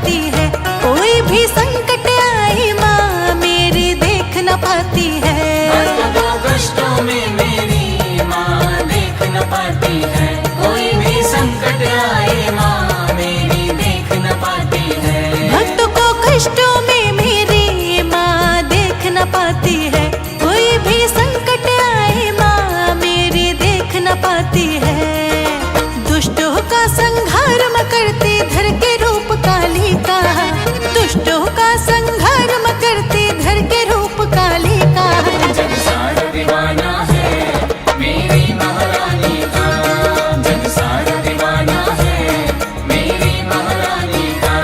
पाती है, कोई भी संकट आई माँ मेरी देख न पाती है। कष्टों में मेरी माँ देख न पाती है, कोई भी संकट आए माँ मेरी देख न पाती है। भक्त को कष्टों में मेरी माँ देख न पाती है, कोई भी संकट आए माँ मेरी देख न पाती है। दुष्टों का संहार म करती धर के रूप काली का, दुष्टों का संहार म करती धर के रूप काली का। जग सारा दीवाना है मेरी महारानी का, जग सारा दीवाना है मेरी महारानी का।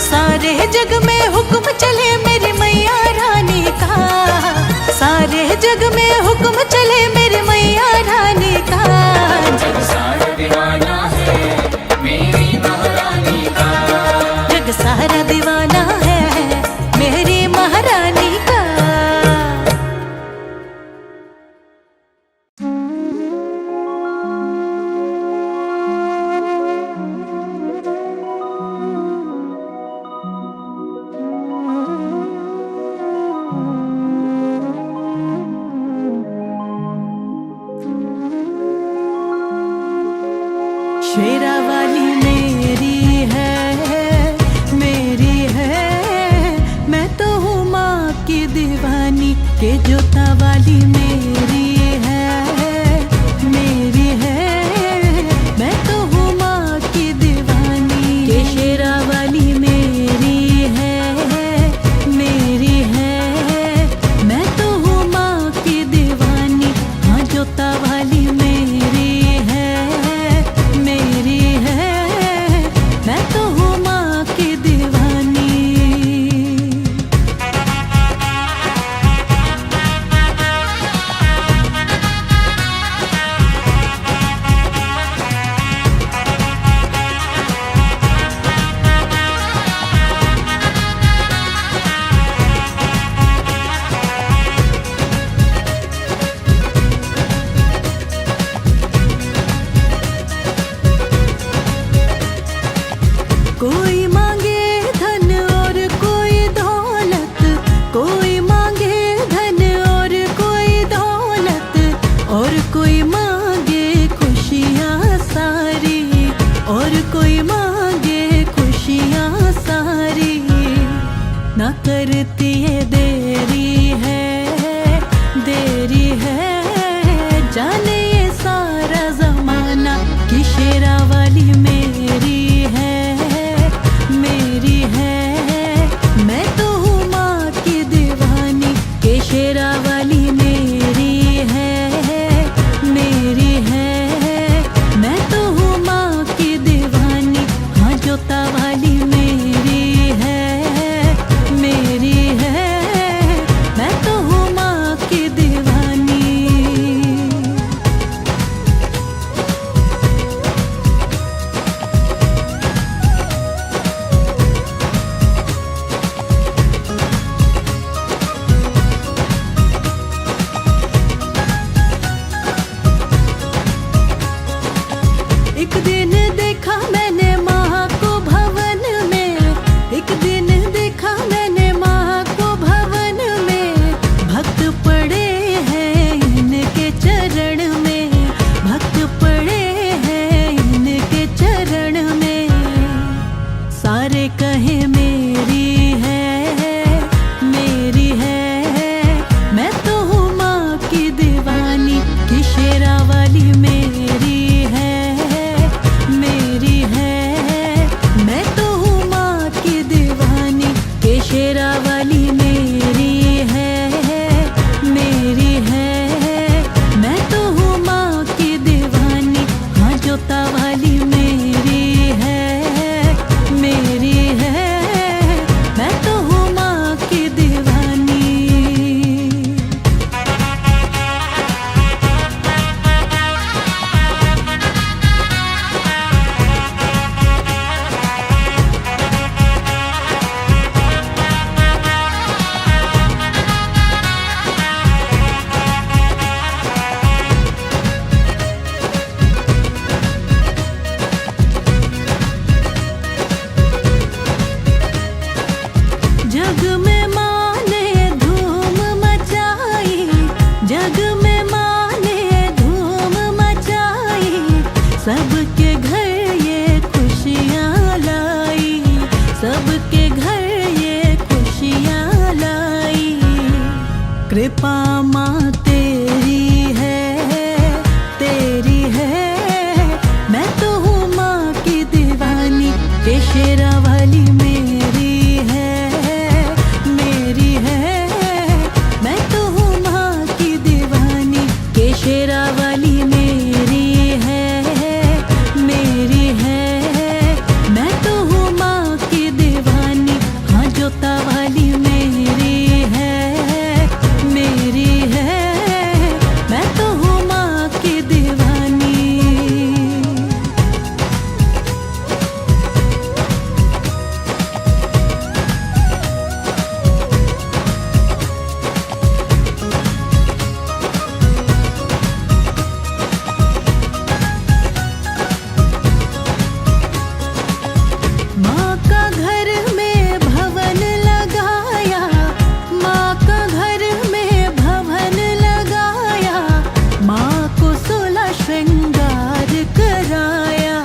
सारे जग में हुक्म चले मेरी मैया रानी का, सारे जग में हुक्म चले मेरी मैया रानी का। जग सारा दीवाना है मेरी महारानी का, जग सारा दीवाना है मेरी महारानी का। शेरा वाली मेरी है, मैं तो हूँ माँ की दीवानी, के जोता वाली मेरी है, मैं तो हूँ माँ की दीवानी। के शेरा वाली मेरी है, मैं तो हूँ माँ की दीवानी। हाँ जोता वाली मेरी है, मैं तो हूँ माँ की दीवानी। कोई मांगे धन और कोई दौलत, कोई मांगे धन और कोई दौलत, और कोई मांगे खुशियाँ सारी, और कोई मांगे खुशियाँ सारी। ना करती है देरी है, जाने ये सारा जमाना कि शेरा वाली मेरी है, मैं तो हूँ माँ की दीवानी। के शेरा वाली मेरी है, मैं तो हूँ माँ की दीवानी। हाँ जोता वाली मेरी है, मैं तो हूँ माँ की दीवानी। एक दिन देखा मैंने माँ को भवन में, एक दिन देखा मैंने माँ को भवन में। भक्त पड़े हैं इनके चरण में, भक्त पड़े हैं इनके चरण में। सारे कहे मेरी है, मैं तो हूँ माँ की दीवानी। कि शेरा वाली मेरी है, मैं तो हूँ माँ की दीवानी। के शेरा वाली मेरी है, मैं तो हूँ माँ की दीवानी। हाँ जोता वाली मेरी है, सबके घर ये खुशियाँ लाई। कृपा माँ तेरी है, तेरी है। मैं तो हूँ माँ की दीवानी, के शेरा वाली मेरी है, मेरी है। मैं तो हूँ माँ की दीवानी, के शेरा वाली मेरी है, मेरी है। मैं तो हूँ माँ की दीवानी, हाँ जोता वाली मेरी है, मेरी है। मैं तो हूँ माँ की दीवानी। माँ का घर में भवन लगाया, माँ का घर में भवन लगाया। माँ को 16 श्रृंगार कराया,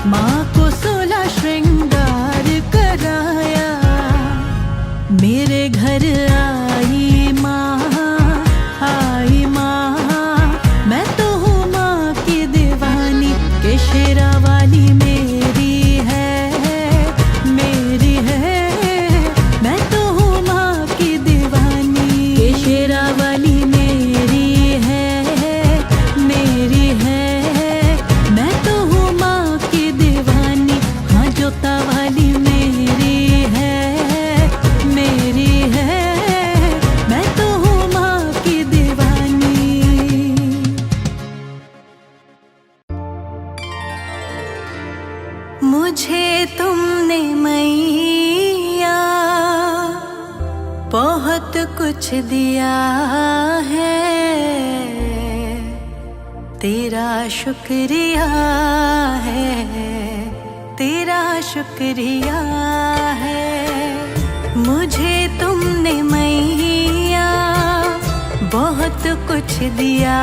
माँ को 16 श्रृंगार कराया। मेरे घर आई माँ, आई माँ। मैं तो हूँ माँ की दीवानी, के शेरा वाली मेरी है, मेरी है। मैं तो हूँ माँ की दीवानी, के शेरा वाली मेरी है, मेरी है। मैं तो हूँ माँ की दीवानी, हाँ जोता वाली मेरी है, मेरी है। मैं तो हूँ माँ की दीवानी। मुझे तुमने मैया बहुत कुछ दिया है, तेरा शुक्रिया है, तेरा शुक्रिया है। मुझे तुमने मैया बहुत कुछ दिया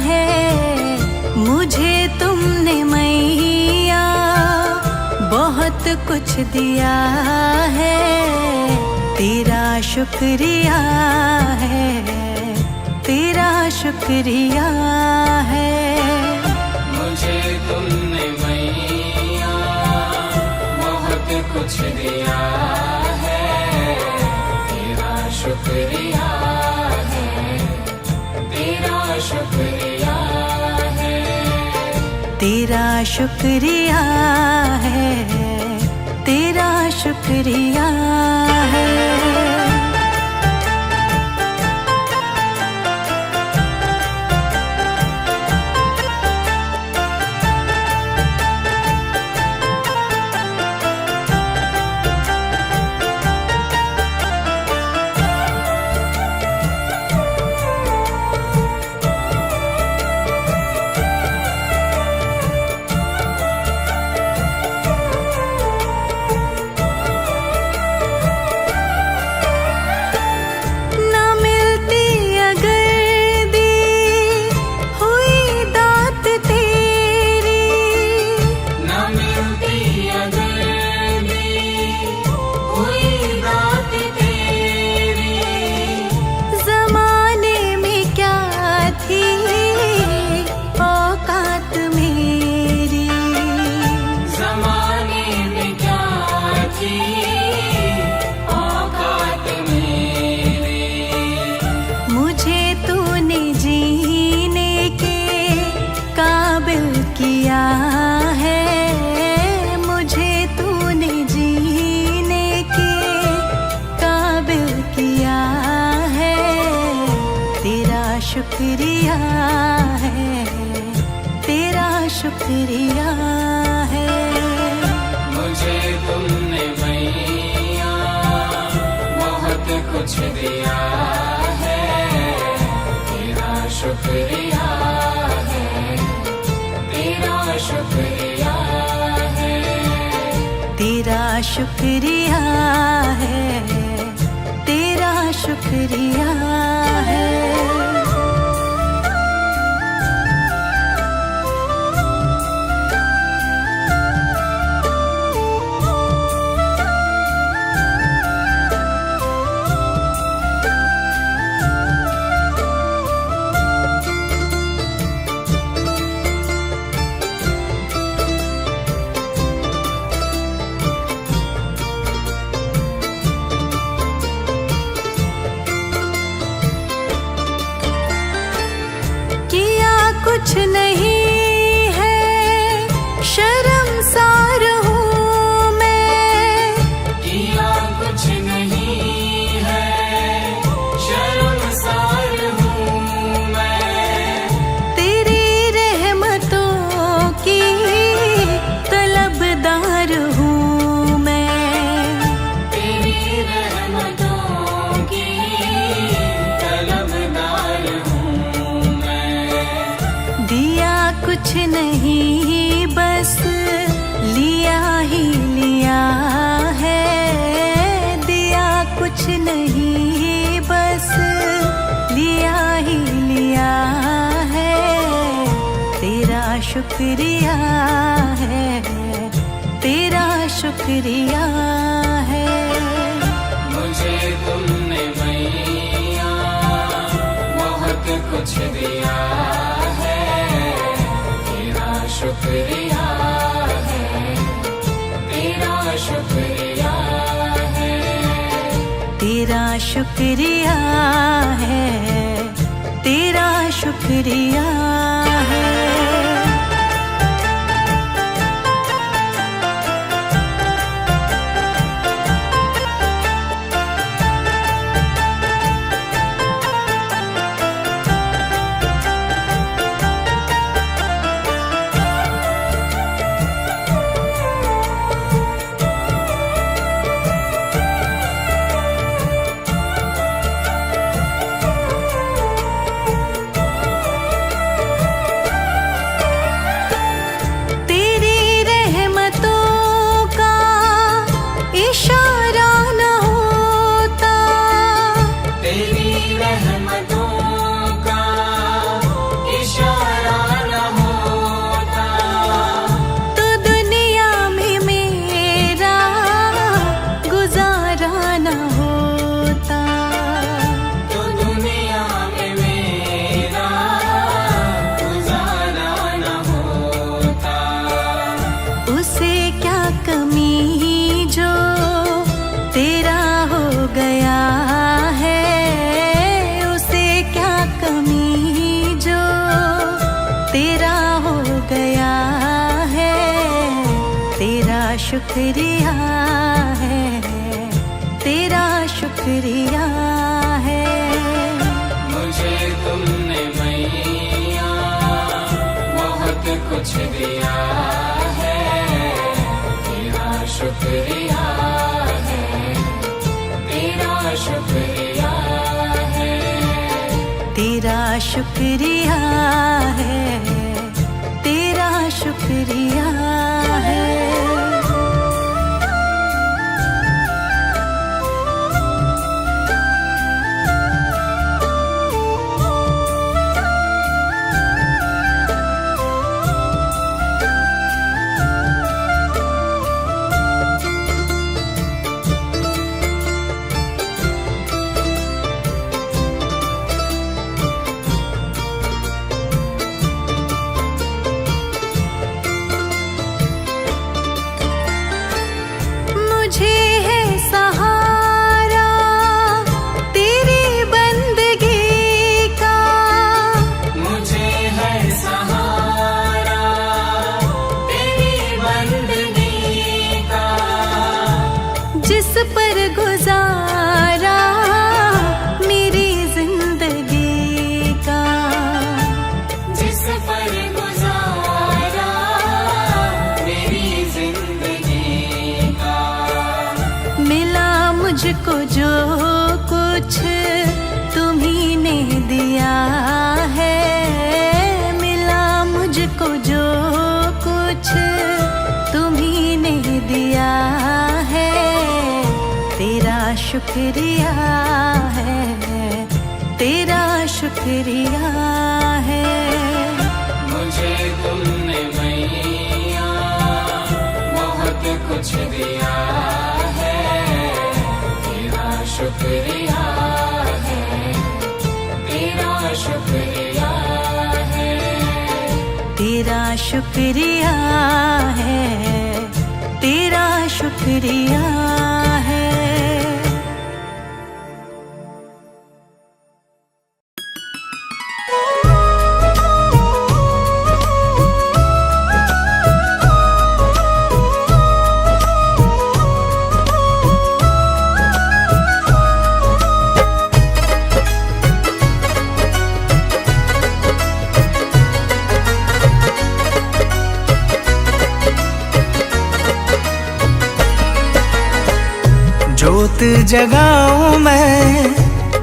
है, मुझे तुमने मैया बहुत कुछ दिया है, तेरा शुक्रिया है, तेरा शुक्रिया है। मुझे तुमने मैया बहुत कुछ दिया है, तेरा शुक्रिया है, तेरा शुक्रिया है। तेरा शुक्रिया है, तेरा शुक्रिया है। शुक्रिया है, तेरा शुक्रिया है। मुझे तुमने मैया बहुत कुछ दिया है, तेरा शुक्रिया है, तेरा शुक्रिया है। तेरा शुक्रिया है, तेरा शुक्रिया है। नहीं है, शर्मसार हूँ मैं। किया कुछ नहीं है, शर्मसार हूँ मैं। तेरी रहमतों की तलबदार हूँ मैं। तेरी रहमतों की तलबदार हूँ मैं। दिया कुछ नहीं, बस लिया ही लिया है। दिया कुछ नहीं, बस लिया ही लिया है। तेरा शुक्रिया है, तेरा शुक्रिया है। मुझे तुमने मैया बहुत कुछ दिया है, तेरा शुक्रिया है, तेरा शुक्रिया है। तेरा शुक्रिया है, तेरा शुक्रिया है। तेरी रहमतों का इशारा न होता, तेरी रहमतों का इशारा न होता, तो दुनिया में मेरा गुजारा न होता। तो दुनिया में मेरा गुजारा न होता। उसे क्या कमी जो तेरा हो गया है। उसे क्या कमी जो तेरा हो गया है। तेरा शुक्रिया है, तेरा शुक्रिया है। मुझे तुमने मैया बहुत कुछ दिया है, तेरा शुक्रिया है, तेरा शुक्रिया है। तेरा शुक्रिया है, तेरा शुक्रिया है। मुझे है सहारा तेरी बंदगी का। मुझे है सहारा तेरी बंदगी का। जिस पर गुजारा मेरी जिंदगी का। जिस पर गुजारा मेरी जिंदगी का। मिला मुझको जो कुछ तुम्ही ने दिया है। मिला मुझको जो कुछ तुम्ही ने दिया है। तेरा शुक्रिया है, तेरा शुक्रिया है। मुझे तुमने मैया बहुत कुछ दिया है, तेरा शुक्रिया है, तेरा शुक्रिया है। तेरा शुक्रिया है, तेरा शुक्रिया है। जोत जगाऊं मैं,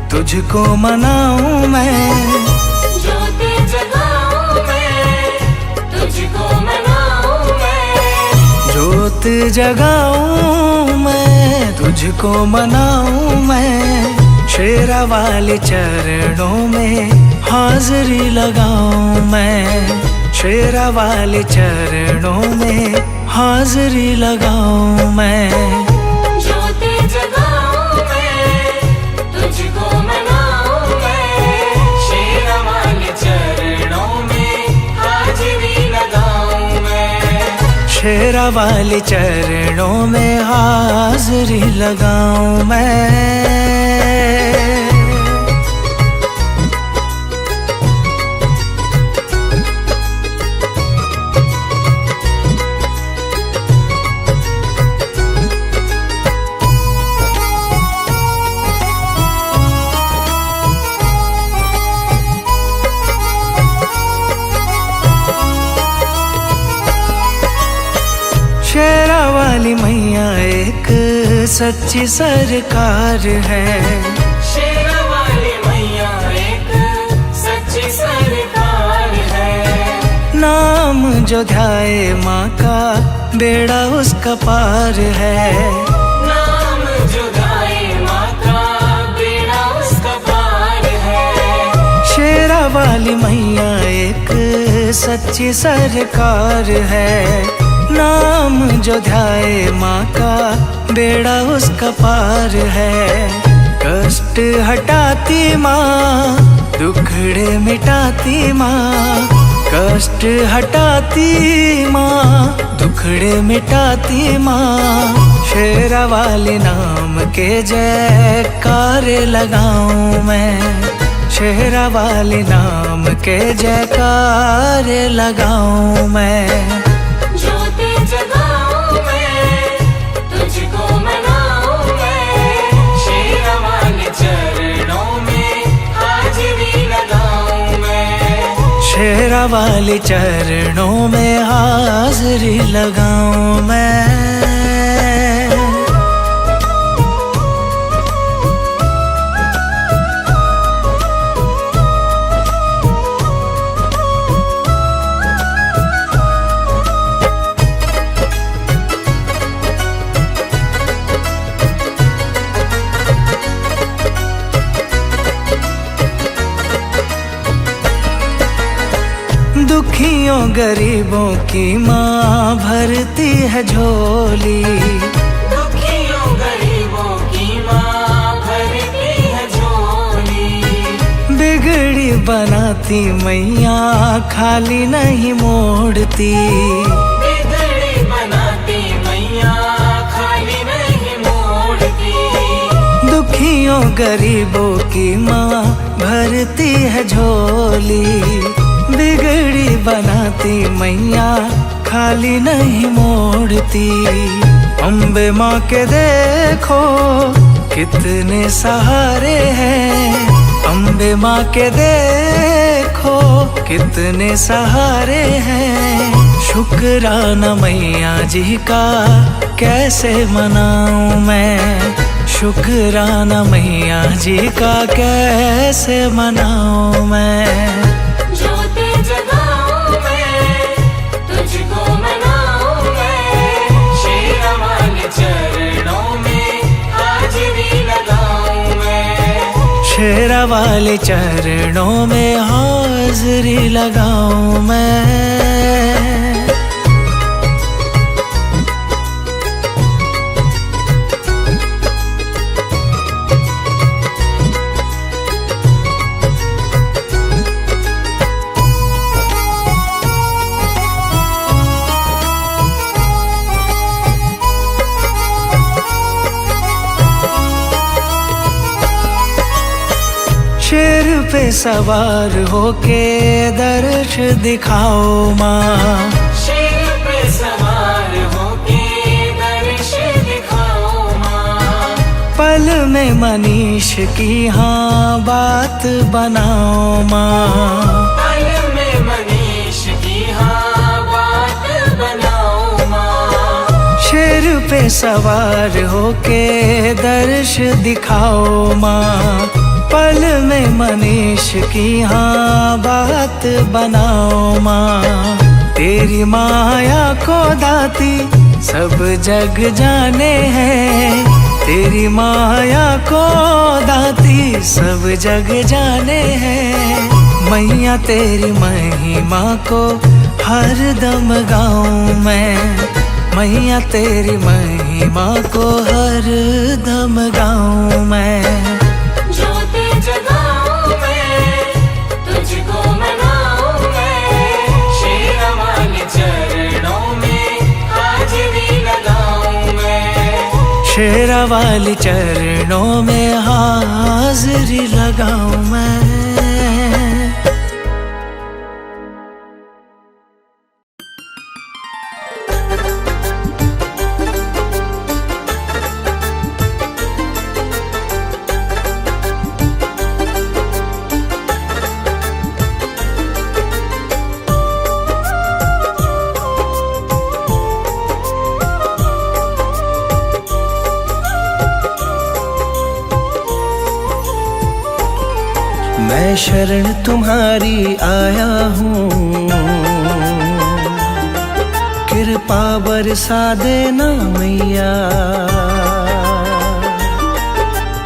तुझको मनाऊं मैं। जोत जगाऊं मैं, तुझको मनाऊं मैं। जोत जगाऊं मैं, तुझको मनाऊं मैं। शेरा वाले चरणों में हाजिरी लगाऊं मैं। शेरा वाले चरणों में हाजिरी लगाऊं मैं। जोत जगाऊं मैं, तुझको मनाऊं मैं। शेरा वाले चरणों में हाजिरी लगाऊं मैं। शेरा वाले चरणों में हाजिरी लगाऊं मैं। शेरा वाली मैया एक सच्ची सरकार है। शेरा वाली मैया एक सच्ची सरकार है। नाम जो ध्याए माँ का बेड़ा उसका पार है। नाम जो ध्याए माँ का बेड़ा उसका पार है। शेरा वाली मैया एक सच्ची सरकार है। नाम जो ध्याए माँ का बेड़ा उसका पार है। कष्ट हटाती माँ, दुखड़े मिटाती माँ। कष्ट हटाती माँ, दुखड़े मिटाती माँ। शेरा वाले नाम के जयकार लगाऊं मैं। शेरा वाले नाम के जयकार लगाऊं मैं। जोत जगाऊं मैं, तुझको मनाऊं मैं। शेरा वाले चरणों में हाजिरी लगाऊं मैं। शेरा वाले चरणों में हाजिरी लगाऊं मैं। दुखियों गरीबों की माँ भरती है झोली। दुखियों गरीबों की माँ भरती है झोली। बिगड़ी बनाती मैया खाली नहीं मोड़ती। बिगड़ी बनाती मैया खाली नहीं मोड़ती। दुखियों गरीबों की माँ भरती है झोली। बिगड़ी बनाती मैया खाली नहीं मोड़ती। अम्बे माँ के देखो कितने सहारे हैं। अम्बे माँ के देखो कितने सहारे हैं। शुक्राना मैया जी का कैसे मनाऊं मैं। शुक्राना मैया जी का कैसे मनाऊं मैं। जोत जगाऊं मैं, तुझको मनाऊं मैं। शेरा वाले चरणों में हाजिरी लगाऊं मैं। शेरा वाले चरणों में हाजिरी लगाऊं मैं। शेर पे सवार होके दर्श दिखाओ माँ। शेर पे सवार होके दर्श दिखाओ माँ। पल में मनीष की हाँ बात बनाओ माँ। पल में मनीष की हाँ बात बनाओ माँ। शेर पे सवार होके दर्श दिखाओ माँ। पल में मनीष की हाँ बात बनाओ माँ। तेरी माया को दाती सब जग जाने हैं। तेरी माया को दाती सब जग जाने हैं। मैया तेरी महिमा को हर दम गाऊं मैं। मैया तेरी महिमा को हर दम गाऊं मैं। ज्योति जगाऊं मैं, तुझको मनाऊं मैं। शेरा वाले चरणों में हाजिरी लगाऊं मैं। शेरा वाली चरणों में हाजिरी लगाऊं मैं। मैं शरण तुम्हारी आया हूँ, कृपा बरसा देना मैया।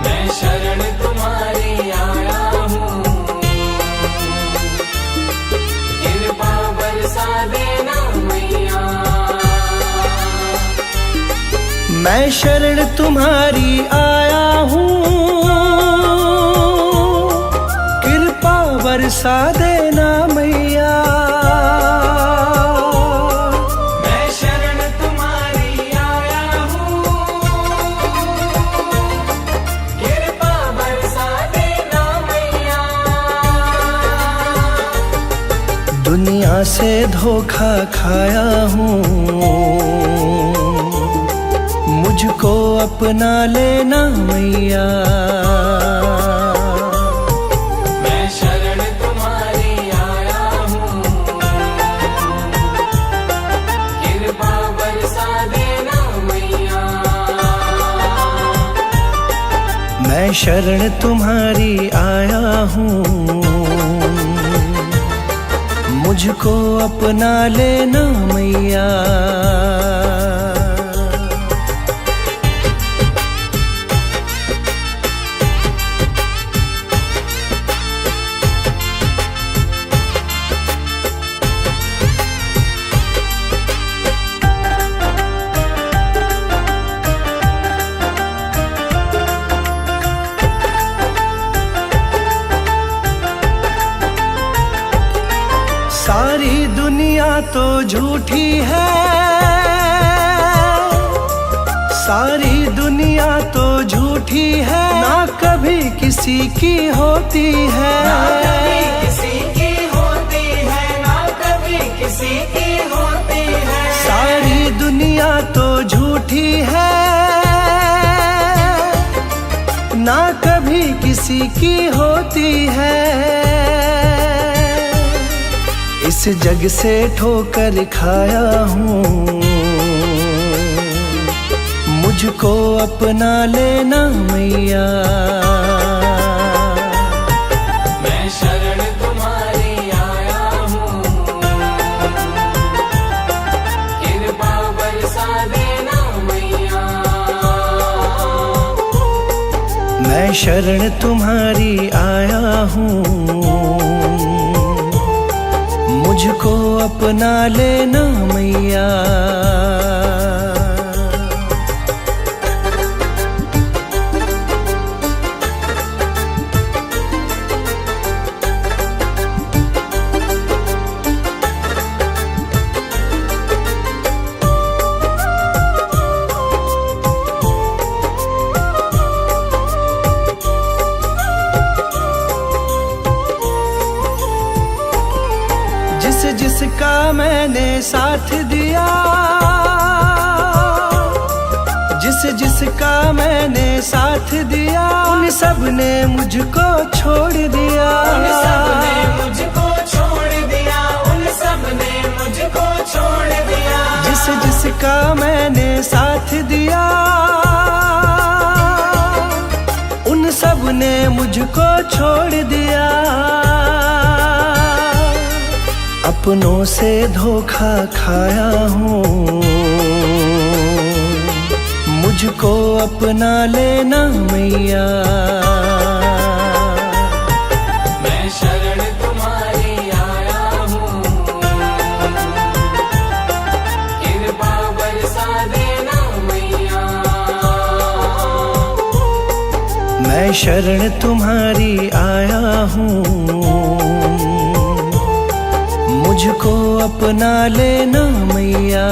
मैं शरण तुम्हारी आया हूँ, कृपा बरसा देना मैया। मैं शरण तुम्हारी आया हूँ, बरसा देना मैया। मैं शरण तुम्हारी आया हूँ, कृपा बरसा देना मैया। दुनिया से धोखा खाया हूँ, मुझको अपना लेना मैया। मैं शरण तुम्हारी आया हूँ, मुझको अपना लेना मैया। सारी दुनिया तो झूठी है, सारी दुनिया तो झूठी है। ना कभी किसी की होती है, ना कभी किसी की होती है, ना कभी किसी की होती है। सारी दुनिया तो झूठी है, ना कभी किसी की होती है। इस जग से ठोकर खाया हूँ, मुझको अपना लेना मैया। मैं शरण तुम्हारी आया हूँ, कृपा बरसा देना मैया। मैं शरण तुम्हारी आया हूँ, मुझको अपना लेना मैया। जिसका मैंने साथ दिया, जिसका मैंने साथ दिया, उन सब ने मुझको छोड़ दिया। उन सब ने मुझको छोड़ दिया, उन सब ने मुझको मुझको छोड़ दिया। जिसका मैंने साथ दिया उन सब ने मुझको छोड़ दिया। अपनों से धोखा खाया हूँ, मुझको अपना लेना मैया। मैं शरण तुम्हारी आया हूँ, कृपा बरसा देना मैया। मैं शरण तुम्हारी आया हूँ, मुझको अपना लेना मैया।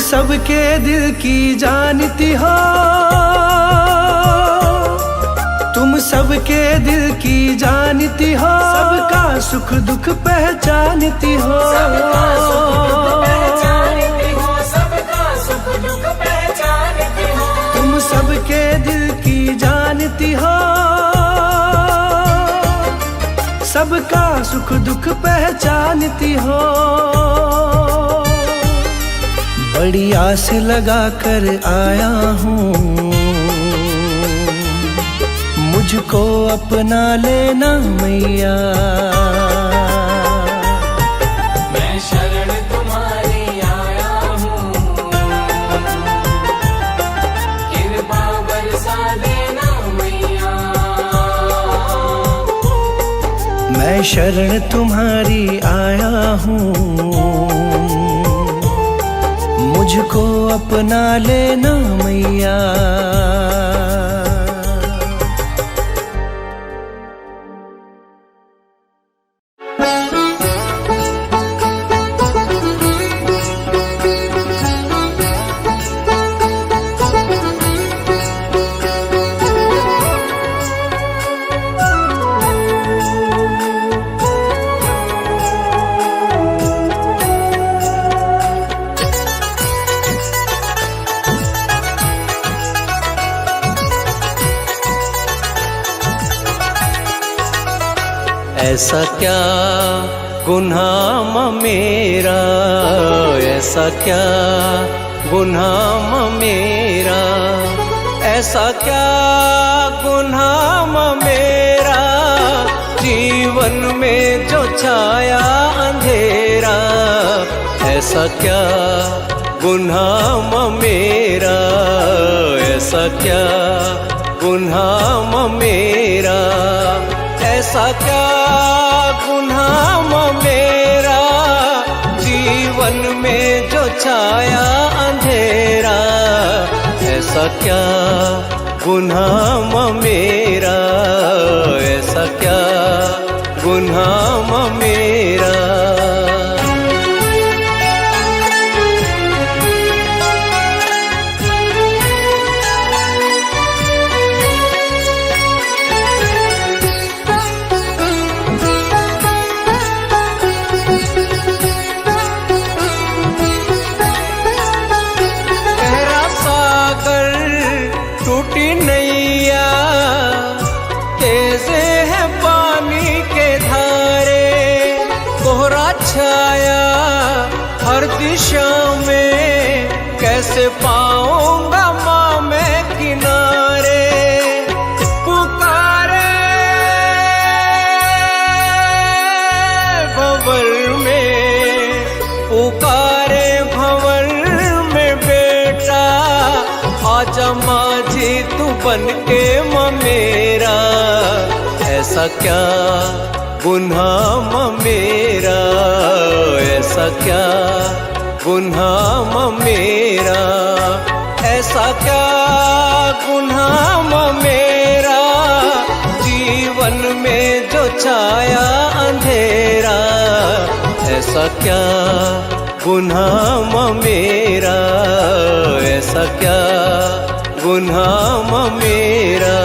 सबके दिल की जानती हो, तुम सबके दिल की जानती हो। सबका सुख दुख पहचानती हो, सबका सुख दुख पहचानती हो, सबका सुख दुख पहचानती हो। तुम सबके दिल की जानती हो, सबका सुख दुख पहचानती हो। बड़ी आस लगा कर आया हूँ, मुझको अपना लेना मैया। मैं शरण तुम्हारी आया हूँ, कृपा बरसा देना मैया। मैं शरण तुम्हारी आया हूँ, मुझको अपना लेना मैया। ऐसा क्या गुनाह मेरा, ऐसा क्या गुनाह मेरा, ऐसा क्या गुनाह मेरा, जीवन में जो छाया अंधेरा। ऐसा क्या गुनाह मेरा, ऐसा क्या गुनाह मेरा, ऐसा क्या गुनाह मेरा, जीवन में जो छाया अंधेरा। ऐसा क्या गुनाह मेरा, ऐसा क्या गुनाह मेरा। हर दिशा में कैसे पाऊंगा माँ मैं किनारे। पुकारे भंवर में, पुकारे भंवर में बेटा, आजा माझी तू बन के माँ मेरा। ऐसा क्या गुनाह मेरा, ऐसा क्या गुनाह मेरा, ऐसा क्या गुनाह मेरा, जीवन में जो छाया अंधेरा। ऐसा क्या गुनाह मेरा, ऐसा क्या गुनाह मेरा।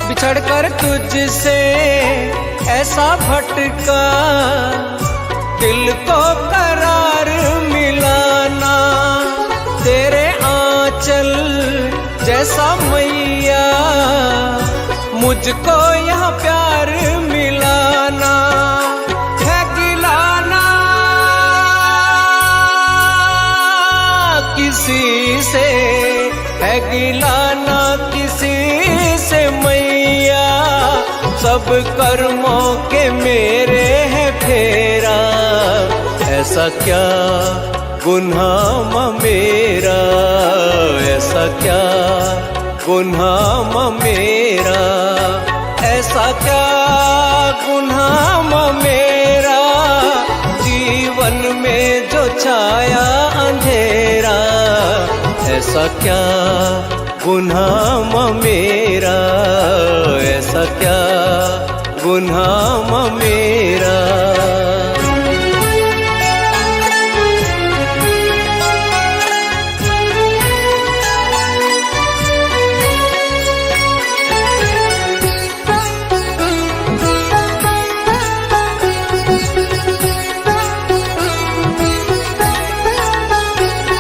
बिछड़कर तुझसे ऐसा भटका, दिल को करार मिलाना। तेरे आंचल जैसा मैया, मुझको यहाँ प्यार मिलाना। है गिलाना किसी से, है गिलाना किसी से मैया, सब कर्मों के मेरे है फेरा। ऐसा क्या गुनाह मेरा, ऐसा क्या गुनाह मेरा, ऐसा क्या गुनाह मेरा। जीवन में जो छाया अंधेरा, ऐसा क्या गुनाह मेरा, ऐसा क्या गुनाह मेरा।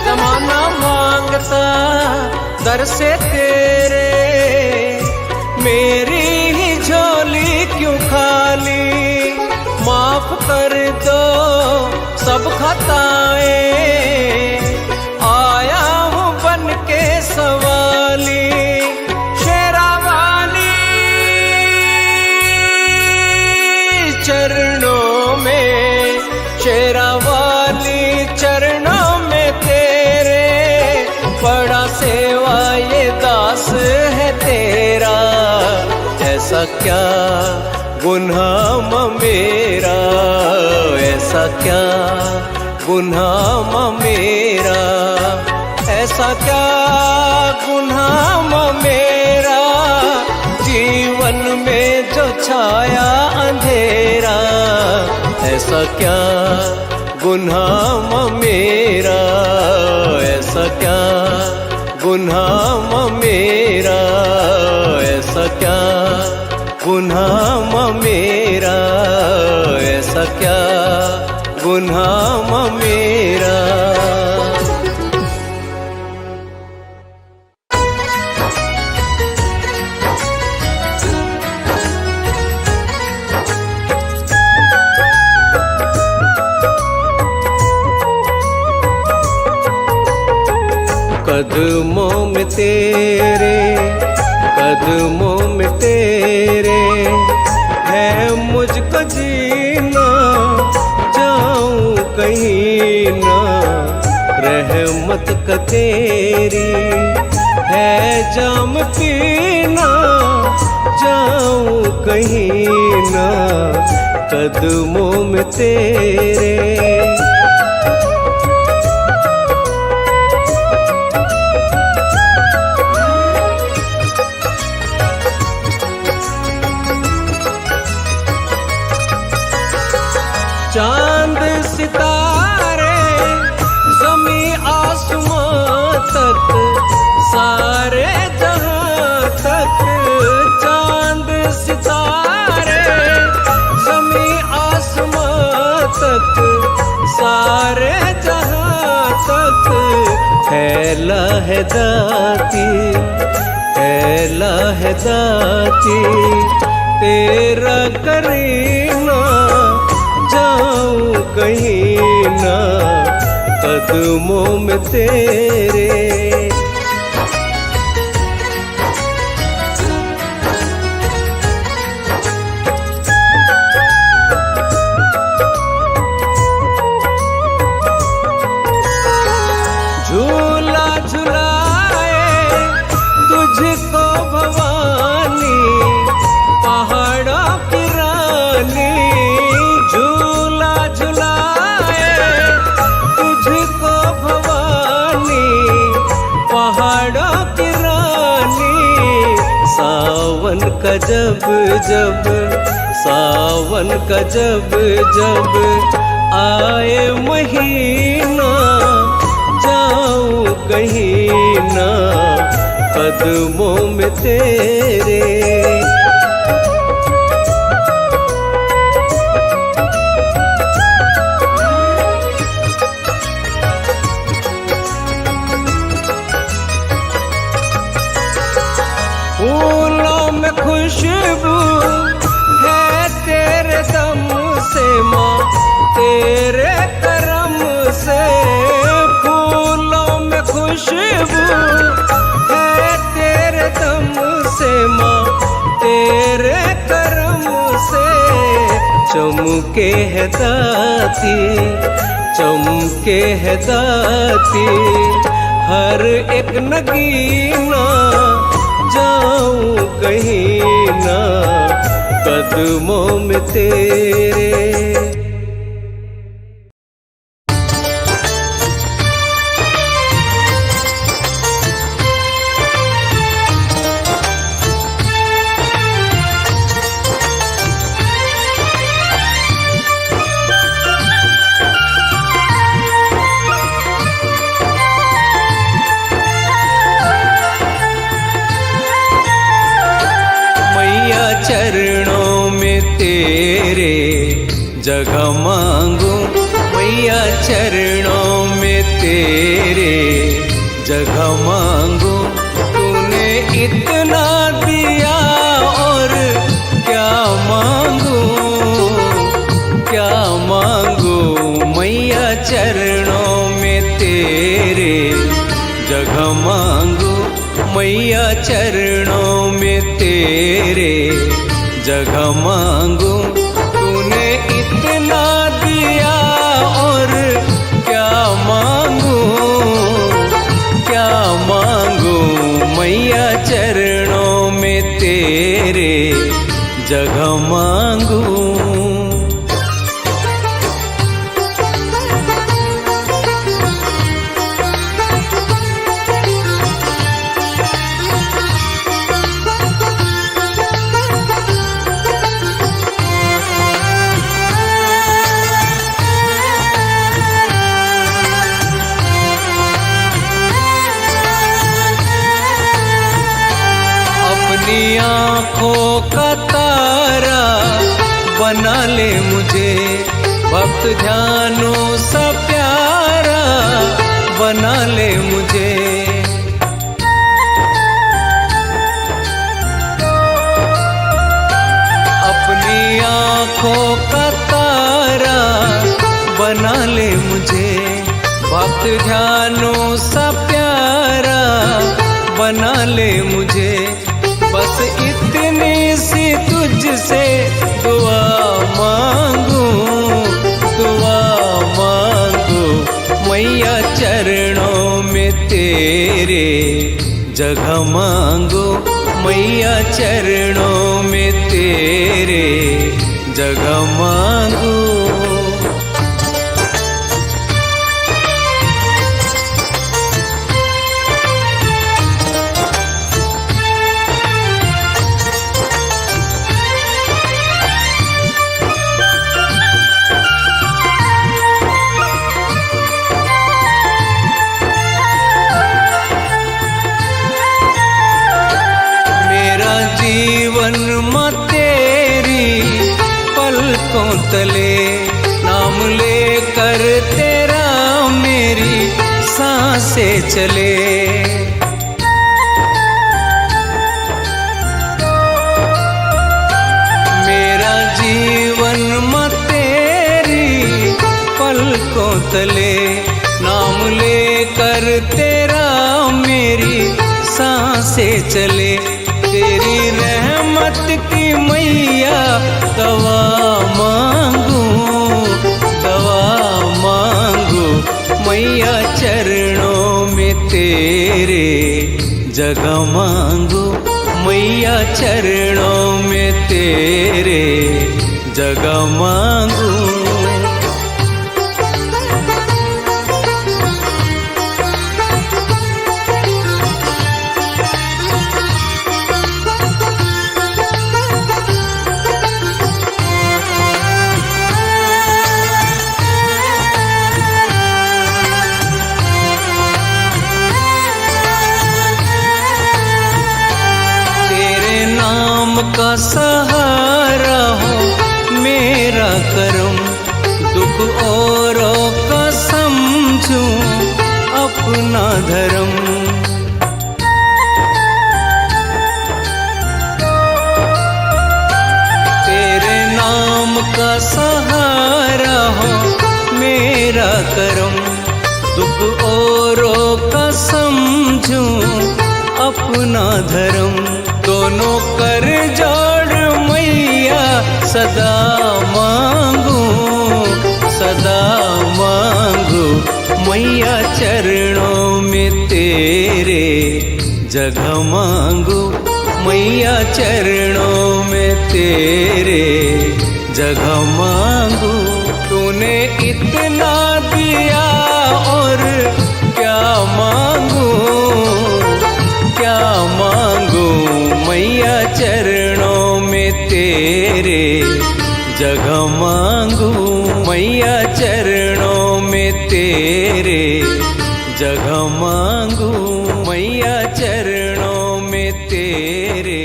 जमाना मांगता दर से तेरे, मेरी ही झोली क्यों खाली। माफ कर दो सब खताएं, आया हूँ बन के सवाली। शेरा वाली चरणों में, शेरा वाली चरणों में तेरे, बड़ा सेवा ये दास है तेरा। ऐसा क्या गुनाह मेरा, ऐसा क्या गुनाह मेरा, ऐसा क्या गुनाह मेरा। जीवन में जो छाया अंधेरा, ऐसा क्या गुनाह मेरा, ऐसा क्या गुनाह मेरा, ऐसा क्या गुनाह मेरा, ऐसा क्या गुनाह मेरा। कदमों में तेरे, कदमों में तेरे है मुझको जीना। जाऊं कहीं ना, रहमत का तेरी है जाम पीना। जाऊं कहीं ना, कदमों में तेरे। चांद सितारे ज़मी आसमां तक, सारे जहां तक। चांद सितारे ज़मी आसमां तक, सारे जहां तक। है लहदाती, है लहदाती तेरा करीना। जाऊं कहीं ना, कदमों में तेरे। का जब जब, सावन का जब जब आए महीना, जाऊं कहीं ना कदमों में तेरे। फूलों में खुशबू है तेरे दम से माँ, तेरे करम से। फूलों में खुशबू है तेरे दम से माँ, तेरे करम से। चमके है दाती, चमके है दाती हर एक नगीना, जाऊं कहीं ना कदमों में तेरे। चरणों में तेरे जगह मांगू, मैया चरणों में तेरे जगह मांगू। तूने इतना दिया और क्या मांगू, क्या मांगू। मैया चरणों में तेरे जगह मांगू, मैया चरणों में तेरे जगह मांगू। तूने इतना दिया और क्या मांगू, क्या मांगू। मैया चरणों में तेरे जगह मांगू। आँखों का तारा बना ले मुझे, भक्त ध्यानों सा प्यारा बना ले मुझे। अपनी आँखों का तारा बना ले मुझे, भक्त ध्यानों सा प्यारा बना ले मुझे। बस इतनी सी तुझसे दुआ मांगू, दुआ मांगू। मैया चरणों में तेरे जगह मांगू, मैया चरणों में तेरे जगह मांगू। जीवन में तेरी पलकों तले, नाम लेकर तेरा मेरी सांसें चले। मेरा जीवन में तेरी पलकों तले, नाम लेकर तेरा मेरी सांसें चले। तेरी रहमत की मैया दवा मांगू, दवा मांगू। मैया चरणों में तेरे जगह मांगू, मैया चरणों में तेरे जगह मांगू। का सहारा हो मेरा करम, दुख औरों का समझूं अपना धर्म। तेरे नाम का सहारा हो मेरा करम, दुख औरों का समझूं अपना धर्म। दोनों कर जोड़ मैया सदा मांगू, सदा मांगू मैया चरणों में तेरे जगह मांगू, मैया चरणों में तेरे जगह मांगू। तूने इतना दिया और क्या मांगू, क्या मांगू मैया चरणों में तेरे जगह मांगू, मैया चरणों में तेरे जगह मांगू, मैया चरणों में तेरे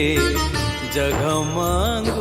जगह मांगू।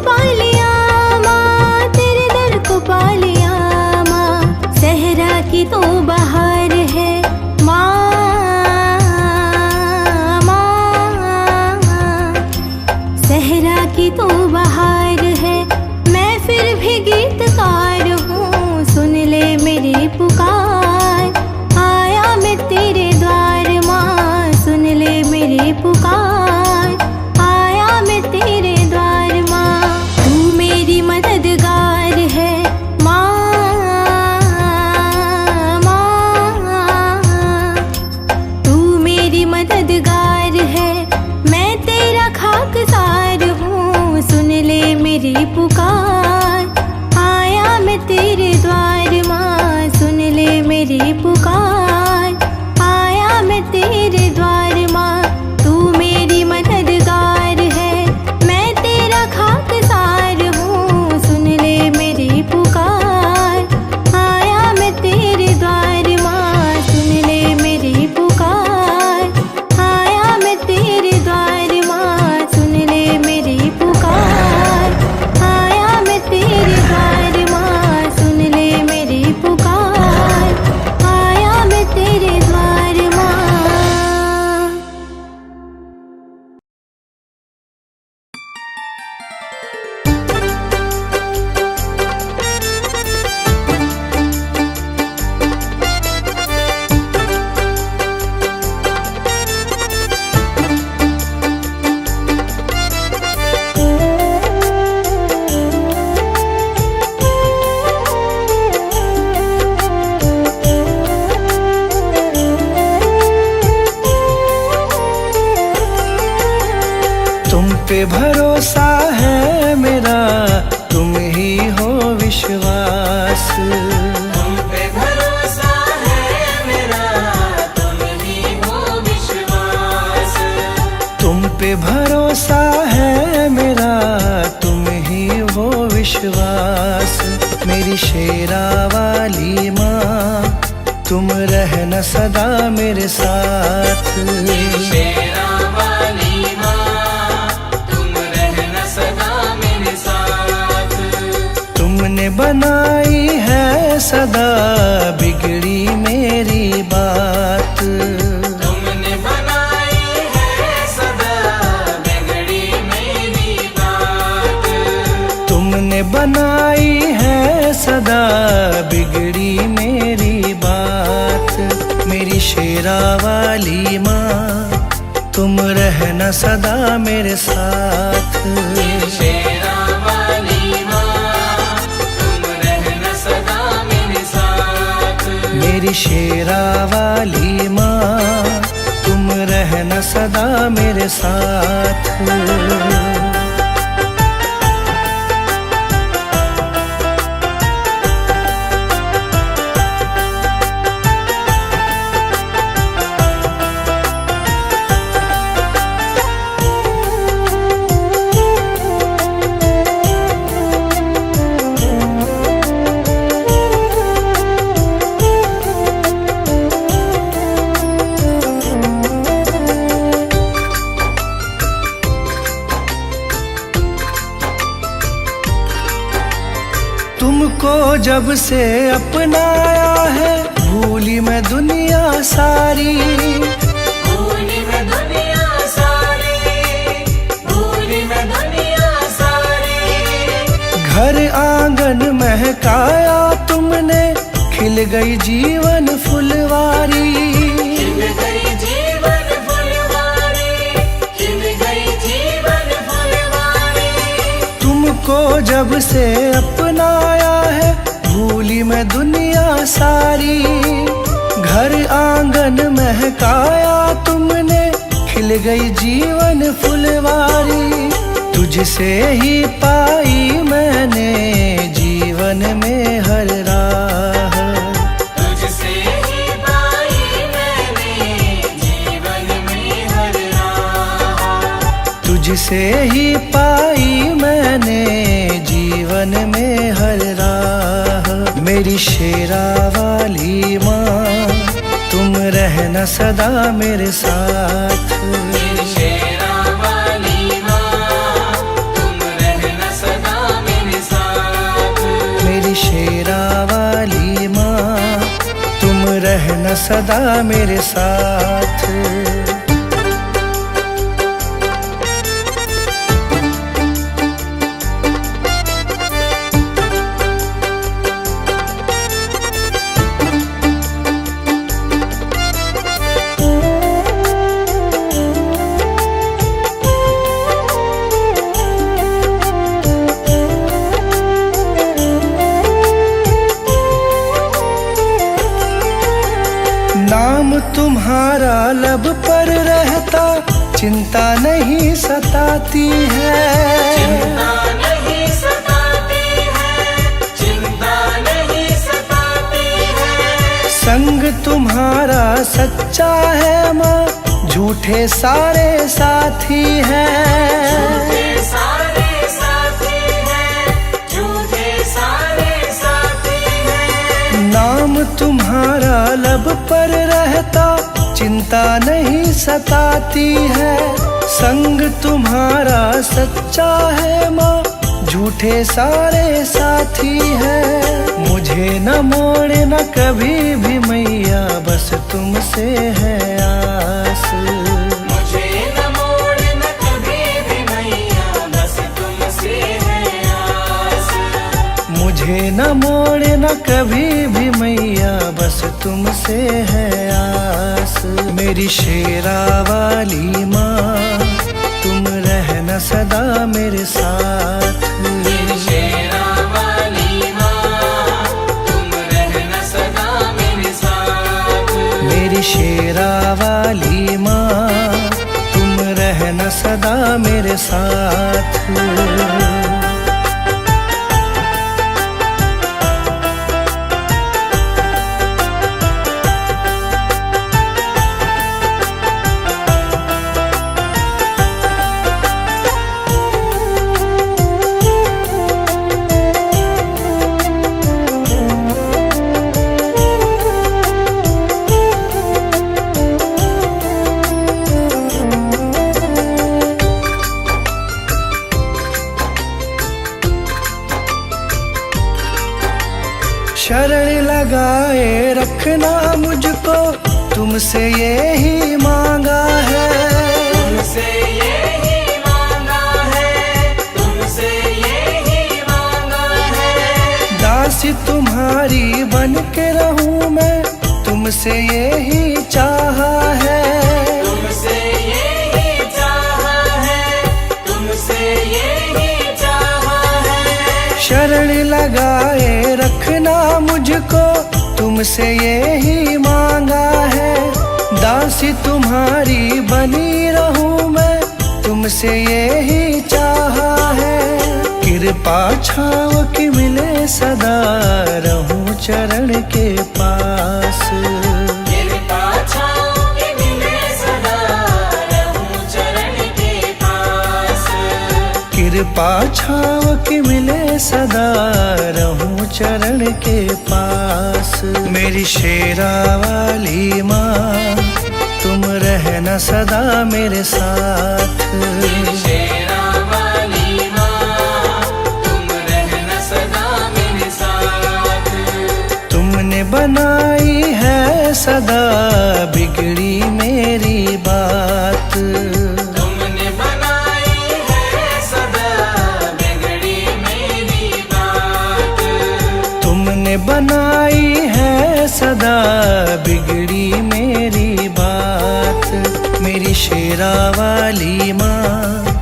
पाले की तो बहार है माँ, माँ। सहरा की तो बहार है, मैं फिर भी गीतकार हूँ। सुन ले मेरी पुकार, आया मैं तेरे द्वार माँ। सुन ले मेरी पुकार, आया मैं तेरे द्वार माँ। तू मेरी मददगार है माँ, माँ। तू मेरी मददगार है, मैं तेरा खाकसार हूँ। सुन ले मेरी पुकार, आया मैं तेरे द्वार माँ। सुन ले मेरी पुकार, आया मैं तेरे द्वार माँ। तू मेरी मददगार है, मैं तेरा खाकसार हूँ। सुन ले मेरी पुकार, आया मैं तेरे द्वार माँ। सुन ले मेरी पुकार, आया मैं तेरे द्वार माँ। सुन ले मेरी पुकार, आया मैं तेरे द्वार माँ। सुन ले मेरी पुकार, आया मैं तेरे द्वार माँ। तुम पे भरोसा है मेरा, तुम ही हो विश्वास। तुम पे भरोसा है मेरा, तुम ही हो विश्वास। तुम पे भरोसा है मेरा, तुम ही हो विश्वास। मेरी शेरा वाली माँ, तुम रहना सदा मेरे साथ। शेरा वाली माँ, तुम रहना सदा मेरे साथ। तुमने बनाई है सदा बिगड़ी मेरी बात। तुमने बनाई है सदा बिगड़ी मेरी बात। तुमने बनाई है सदा बिगड़ी मेरी बात। मेरी शेरा वाली माँ, तुम रहना सदा मेरे साथ। शेरा वाली माँ, तुम रहना सदा मेरे साथ। मेरी शेरा वाली माँ, तुम रहना सदा मेरे साथ। तुमको जब से अपनाया है, भूली मैं दुनिया सारी। भूली मैं दुनिया सारी, भूली मैं दुनिया सारी। घर आंगन महकाया तुमने, खिल गई जीवन फुलवारी। खिल गई जीवन फुलवारी, खिल गई जीवन फुलवारी। तुमको जब से अपनाया है, भूली मैं दुनिया सारी। घर आंगन महकाया तुमने, खिल गई जीवन फुलवारी। तुझसे ही पाई मैंने जीवन में हर राह। तुझसे ही पाई मैंने जीवन में हर राह। तुझसे ही पाई मैंने जीवन में हर राह। मेरी शेरा वाली माँ, तुम रहना सदा मेरे साथ। मेरी शेरा वाली माँ, तुम रहना सदा मेरे साथ। मेरी शेरा वाली माँ, रहना सदा मेरे साथ। नाम तुम्हारा लब पर रहता, चिंता नहीं सताती है। चिंता नहीं सताती है, चिंता नहीं सताती है। संग तुम्हारा सच्चा है माँ, झूठे सारे साथी हैं। झूठे सारे साथी हैं, झूठे सारे साथी हैं। नाम तुम्हारा लब पर रहता, चिंता नहीं सताती है। संग तुम्हारा सच्चा है माँ, झूठे सारे साथी हैं। मुझे न मोड़ना कभी भी मैया, बस तुमसे है आस। मुझे न मोड़ना कभी भी मैया, बस तुमसे है आस। मुझे न मोड़ना कभी भी मैया, बस तुमसे है आस। मेरी शेरा वाली माँ, तुम रहना सदा मेरे साथ। मेरी शेरा वाली माँ, तुम रहना सदा मेरे साथ। मेरी शेरा वाली माँ, तुम रहना सदा मेरे साथ। शरण लगाए रखना मुझको, तुमसे यही मांगा है। तुमसे यही मांगा है, तुमसे यही मांगा है। दासी तुम्हारी बन के रहूं मैं, तुमसे यही चाहा है। तुमसे यही चाहा है, तुमसे यही चाहा है। शरण लगाए रखना मुझको, तुमसे यही मांगा है। दासी तुम्हारी बनी रहूं मैं, तुमसे यही चाहा है। कृपा छाव की मिले सदा, रहूं चरण के पास। कृपा छाँव के मिले सदा, रहूं चरण के पास। कृपा छाव की मिले सदा, रहूं चरण के पास। मेरी शेरा वाली माँ, तुम रहना सदा मेरे साथ। मेरी शेरा वाली माँ, तुम रहना सदा मेरे साथ। तुमने बनाई है सदा बिगड़ी मेरी बात। तुमने बनाई है सदा बिगड़ी मेरी बात। तुमने बनाई है सदा बिगड़ी मेरी बात। मेरी शेरा वाली माँ,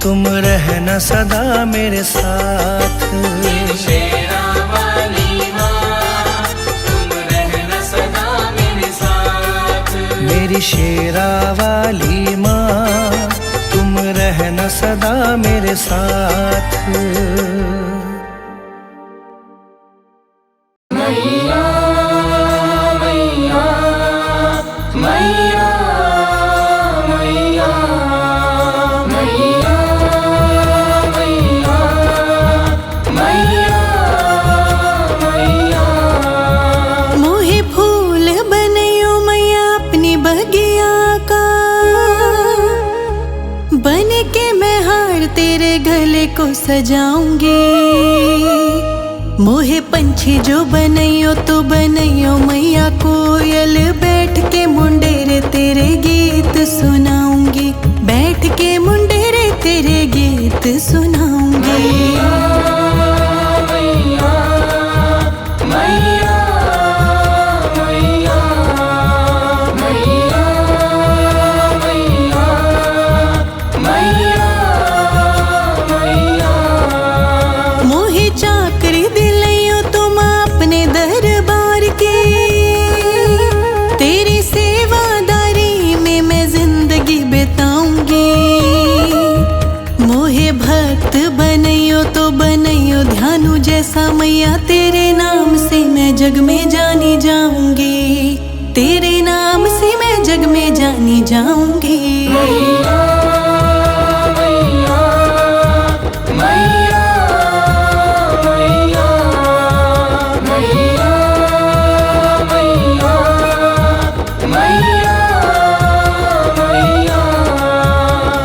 तुम रहना सदा मेरे साथ। मेरी शेरा वाली माँ, तुम रहना सदा मेरे साथ। मेरी शेरा वाली माँ, तुम रहना सदा मेरे साथ। मैया मैया मैया मैया मैया मैया मैया मैया। मोहे फूल बनयो मैया अपनी बगिया का, बन के मैं हार तेरे गले को सजाऊंगी। मोहे पंछी जो बनैयो तो बनैयो मैया कोयल, बैठ के मुंडेरे तेरे गीत सुनाऊंगी, बैठ के मुंडेरे तेरे गीत सुनाऊंगी। मोहे चाकरी दिलैयो तुम अपने दरबार की, तेरी सेवादारी में मैं जिंदगी बिताऊंगी। मोहे भक्त बनैयो तो बनैयो ध्यानु जैसा मैया, तेरे नाम से मैं जग में जानी जाऊंगी, तेरे नाम से मैं जग में जानी जाऊंगी।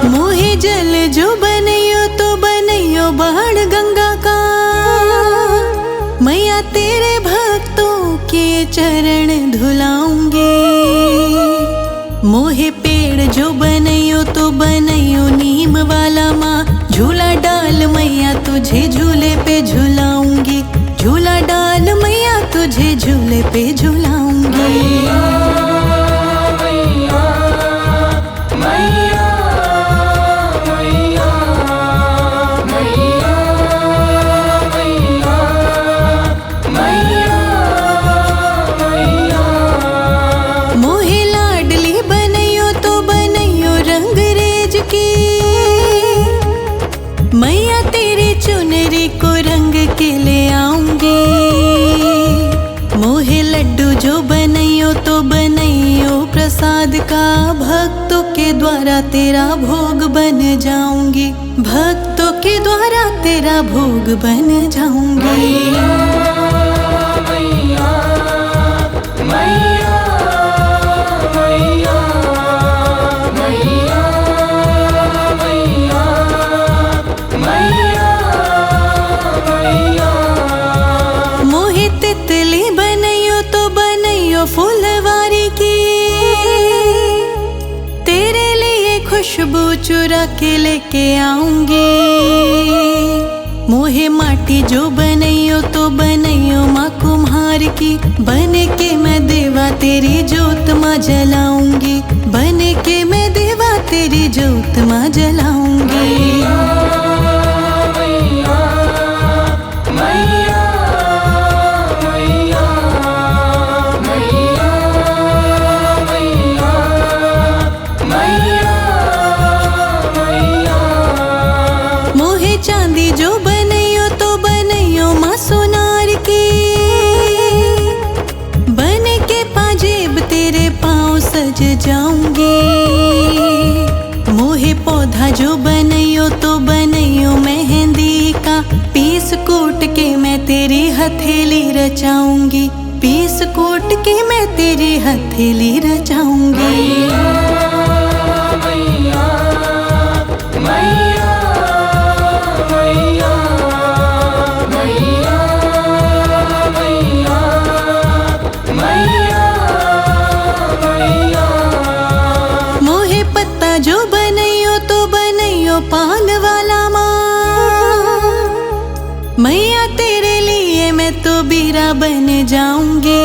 मोहे जल जो बनैयो तो बनैयो बाण गंगा का, मैया तेरे भक्तों के चरण धुलाऊंगी। मोहे पेड़ जो बनैयो तो बनैयो नीम वाला माँ, झूला डाल मैया तुझे झूले पे झुलाऊंगी, झूला डाल मैया तुझे झूले पे झुलाऊंगी। मोहे लाडली बनैयो तो बनैयो रंगरेज की, मैया तेरी चुनरी को रंग के ले आऊंगी। मोहे लड्डू जो बनैयो तो बनैयो प्रसाद का, भक्तों के द्वारा तेरा भोग बन जाऊंगी, भक्तों के द्वारा तेरा भोग बन जाऊंगी। मोहे तितली बनैयो तो बनैयो फुलवारी की, तेरे लिए खुशबू चुरा के लेके आऊंगी। मोहे माटी जो बनैयो तो बनैयो माँ कुम्हार की, बन के मैं देवा तेरी जोत माँ जलाऊंगी, बन के मैं देवा तेरी जोत माँ जलाऊंगी। मोहे चांदी जो बनैयो तो बनैयो माँ सोनार की, बन के पाजेब तेरे पाँव सज जाऊंगी। मोहे पौधा जो बनैयो तो बनैयो मेहंदी का, पीस कूट के मैं तेरी हथेली रचाऊंगी, पीस कूट के मैं तेरी हथेली रचाऊंगी। मोहे पत्ता जो बनैयो तो बनैयो पान वाला माँ, मैया तेरे लिए मैं तो बीरा बन जाऊंगी।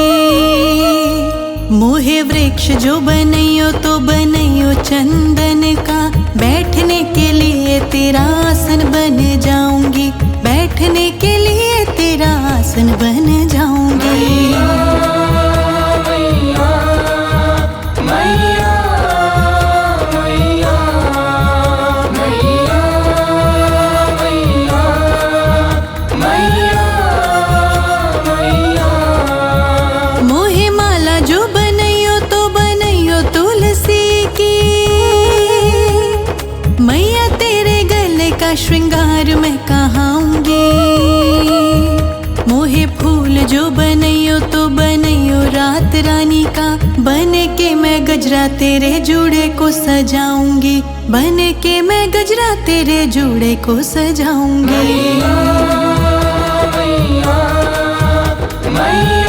मोहे वृक्ष जो बनैयो तो बनैयो चंदन का, बैठने के लिए तेरा आसन बन जाऊंगी, बैठने के लिए तेरा आसन बन जाऊंगी। मोहे माला जो बनैयो तो बनैयो तुलसी की, मैया तेरे गले का श्रृंगार मैं कहाऊंगी। मोहे फूल जो बनैयो तो बनैयो रात रानी का, बन के मैं गजरा तेरे जूड़े को सजाऊंगी, बन के मैं गजरा तेरे जूड़े को सजाऊंगी। मैया